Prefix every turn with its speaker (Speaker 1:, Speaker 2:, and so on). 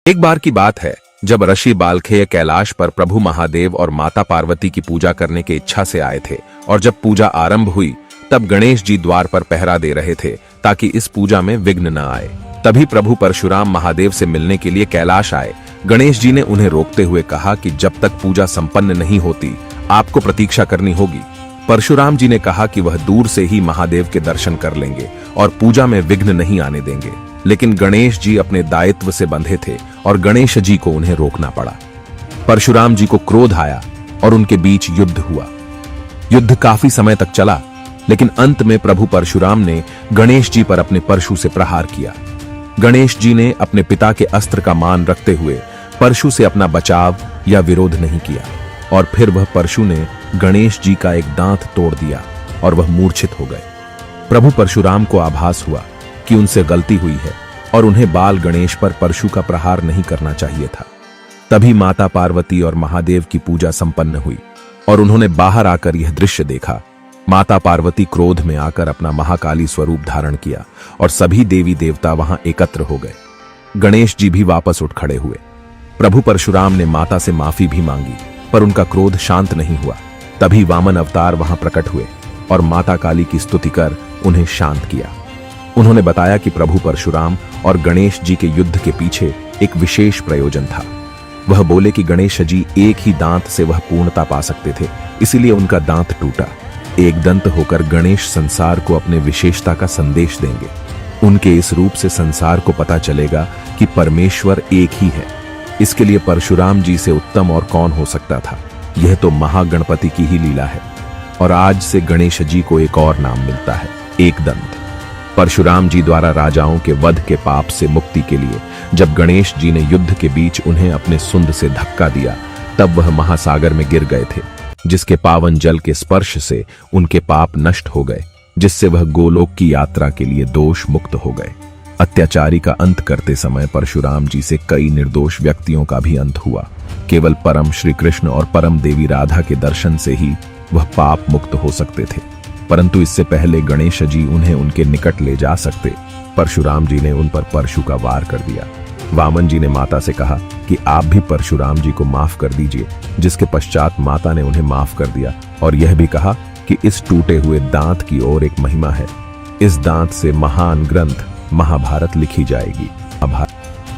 Speaker 1: एक बार की बात है जब ऋषि बालखेय कैलाश पर प्रभु महादेव और माता पार्वती की पूजा करने की इच्छा से आए थे और जब पूजा आरंभ हुई तब गणेश जी द्वार पर पहरा दे रहे थे ताकि इस पूजा में विघ्न न आए। तभी प्रभु परशुराम महादेव से मिलने के लिए कैलाश आए। गणेश जी ने उन्हें रोकते हुए कहा कि जब तक पूजा संपन्न नहीं होती आपको प्रतीक्षा करनी होगी। परशुराम जी ने कहा कि वह दूर से ही महादेव के दर्शन कर लेंगे और पूजा में विघ्न नहीं आने देंगे, लेकिन गणेश जी अपने दायित्व से बंधे थे और गणेश जी को उन्हें रोकना पड़ा। परशुराम जी को क्रोध आया और उनके बीच युद्ध हुआ। युद्ध काफी समय तक चला, लेकिन अंत में प्रभु परशुराम ने गणेश जी पर अपने परशु से प्रहार किया। गणेश जी ने अपने पिता के अस्त्र का मान रखते हुए परशु से अपना बचाव या विरोध नहीं किया और फिर वह परशु ने गणेश जी का एक दांत तोड़ दिया और वह मूर्छित हो गए। प्रभु परशुराम को आभास हुआ कि उनसे गलती हुई है और उन्हें बाल गणेश पर परशु का प्रहार नहीं करना चाहिए था। तभी माता पार्वती और महादेव की पूजा संपन्न हुई और उन्होंने बाहर आकर यह दृश्य देखा। माता पार्वती क्रोध में आकर अपना महाकाली स्वरूप धारण किया और सभी देवी देवता वहां एकत्र हो गए। गणेश जी भी वापस उठ खड़े हुए। प्रभु परशुराम ने माता से माफी भी मांगी, पर उनका क्रोध शांत नहीं हुआ। तभी वामन अवतार वहां प्रकट हुए और माता काली की स्तुति कर उन्हें शांत किया। उन्होंने बताया कि प्रभु परशुराम और गणेश जी के युद्ध के पीछे एक विशेष प्रयोजन था। वह बोले कि गणेश जी एक ही दांत से वह पूर्णता पा सकते थे, इसीलिए उनका दांत टूटा। एक दंत होकर गणेश संसार को अपने विशेषता का संदेश देंगे। उनके इस रूप से संसार को पता चलेगा कि परमेश्वर एक ही है। इसके लिए परशुराम जी से उत्तम और कौन हो सकता था। यह तो महागणपति की ही लीला है और आज से गणेश जी को एक और नाम मिलता है, एक दंत। परशुराम जी द्वारा राजाओं के वध के पाप से मुक्ति के लिए जब गणेश जी ने युद्ध के बीच उन्हें अपने सुंड से धक्का दिया, तब वह महासागर में गिर गए थे, जिसके पावन जल के स्पर्श से उनके पाप नष्ट हो गए, जिससे वह गोलोक की यात्रा के लिए दोष मुक्त हो गए। अत्याचारी का अंत करते समय परशुराम जी से कई निर्दोष व्यक्तियों का भी अंत हुआ। केवल परम श्री कृष्ण और परम देवी राधा के दर्शन से ही वह पाप मुक्त हो सकते थे, परंतु इससे पहले गणेश जी उन्हें उनके निकट ले जा सकते। परशुराम जी ने उन पर परशु का वार कर दिया। वामन जी ने माता से कहा कि आप भी परशुराम जी को माफ कर दीजिए, जिसके पश्चात माता ने उन्हें माफ कर दिया और यह भी कहा कि इस टूटे हुए दांत की ओर एक महिमा है। इस दांत से महान ग्रंथ महाभारत लिखी जाएगी।